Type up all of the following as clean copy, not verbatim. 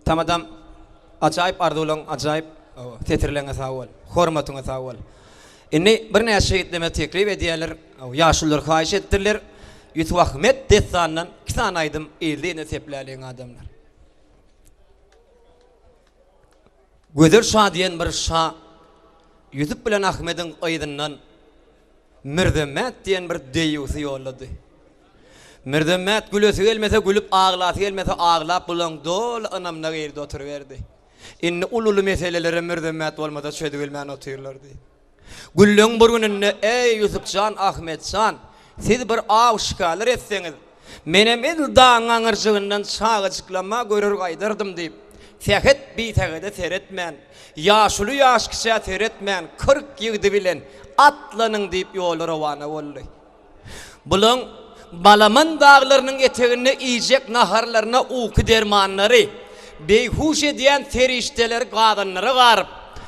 Tamadam acayip ardulan acayip tetirlenge sağol. Hormatına sağol. İnni bir ne şehitleme teklif ediyorlar. Yaşlılar kahiş ettirler. Yusuf Ahmet destandan kisan aydım ildiğine sepleleyen adamlar. Gözer Şah diyen bir Şah Yusuf bilen Ahmet'in aydından Mirdemet diyen bir deyusi yolladı. Mirdemet gülüsü gelmese gülüp ağlası gelmese ağlap bulan dol anamına girdi oturuverdi. İnni ululu meseleleri Mirdemet olmada çödügülmen oturuyorlardı. Güllün burgununne ey Yusufcan Ahmetcan siz bir avşkalar etseniz menem el dağın ağırcığından çağı çıklama görür kaydırdım deyip sehet bir tegede seyretmen yaşlı yaşkıça seyretmen 40 yıldı bilen atlanın deyip yolu ravana oldu. Bulun Balaman dağlarının eteğine iyicek naharlarına uyku dermanları beyhuş ediyen ferişteler kadınları garip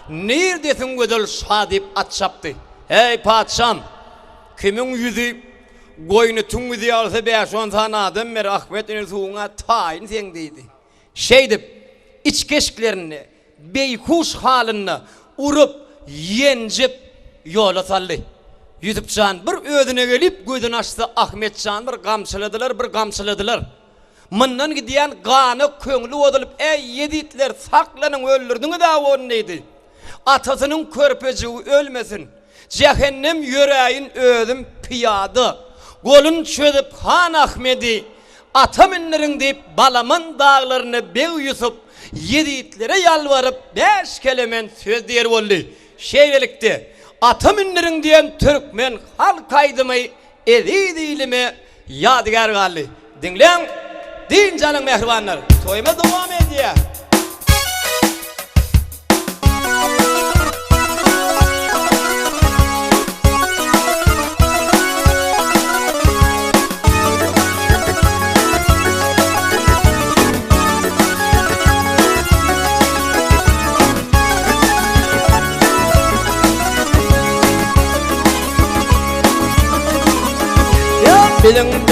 neredesin gödül Şah deyip at çaptı. Hey padişam kimin yüzü koyunu tüm yüzü alsa 5-10 tane adam ver Ahmet'in suğuna tayin sen deydi. Şey deyip iç keşklerini beyhuş halini urup yencip yola sallı. Yusufcan bir ödüne gelip gözünü açtı Ahmetcan bir gamçıladılar. Mından gidiyen kanı köngülü odulup ey yeditler saklanın öldürdüğünü da onun neydi? Atasının körpeciği ölmesin. Cehennem yüreğin ödüm piyadı. Golun çödüp Han Ahmet'i ataminlerin deyip Balaman dağlarını Bey Yusuf yeditlere yalvarıp 5 kelimen söz diyer oldu. Şeyvelikte ataminlerin diyen Türkmen halk kaydımayı edi dilime yadigar galli. Dinleyin din canın mehribanlar. Toyma devam ediyor.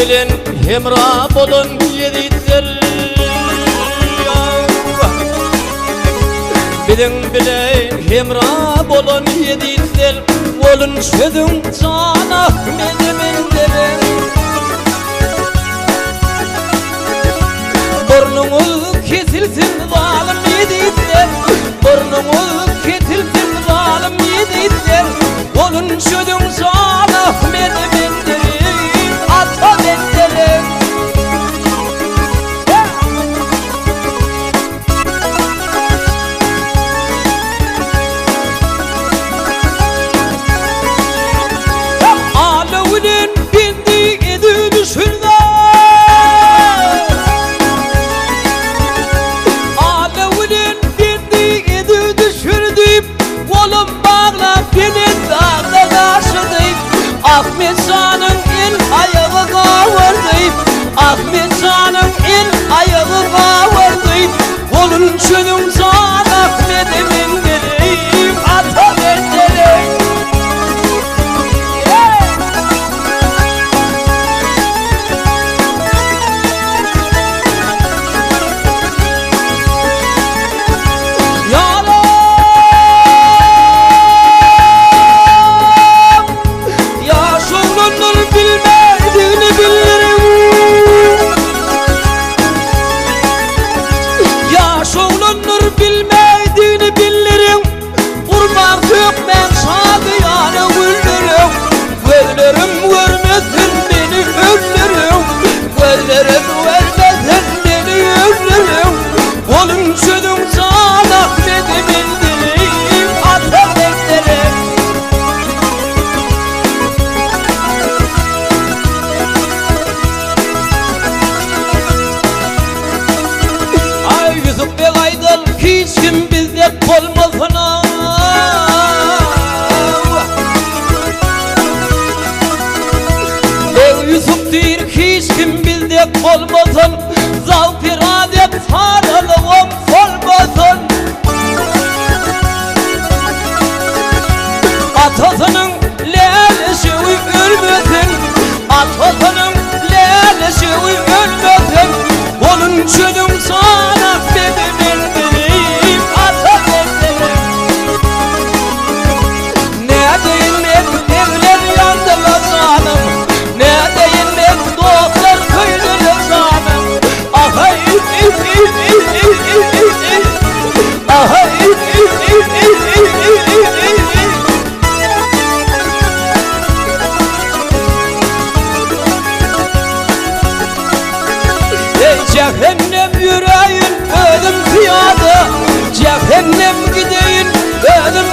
Bilin hemra bolun yeditler Bilin hemra bolun yeditler Olun çödün can Ahmet'imin derin Burnunu kesilsin zalim yeditler Burnunu kesilsin zalim yeditler Olun çödün can Ahmet'imin derin Ata beklerim Alevinin bindiği edü düşürde Alevinin bindiği edü düşürdüm Kolum bağla beni dağda taşıdım Ahmetcan'ın el ayağı kavurdum Ahmetcan'ın el ayağı kavurdum Kolun çölüm can Ahmet'imin derim Ata beklerim olmasın Zavk iradet sarılığım solmasın Atasının lelesi ölmesin Atasının lelesi ölmesin Onun çölüm sana bebeğim Cehennem yüreğin ödüm ziyade, cehennem gideyin ödüm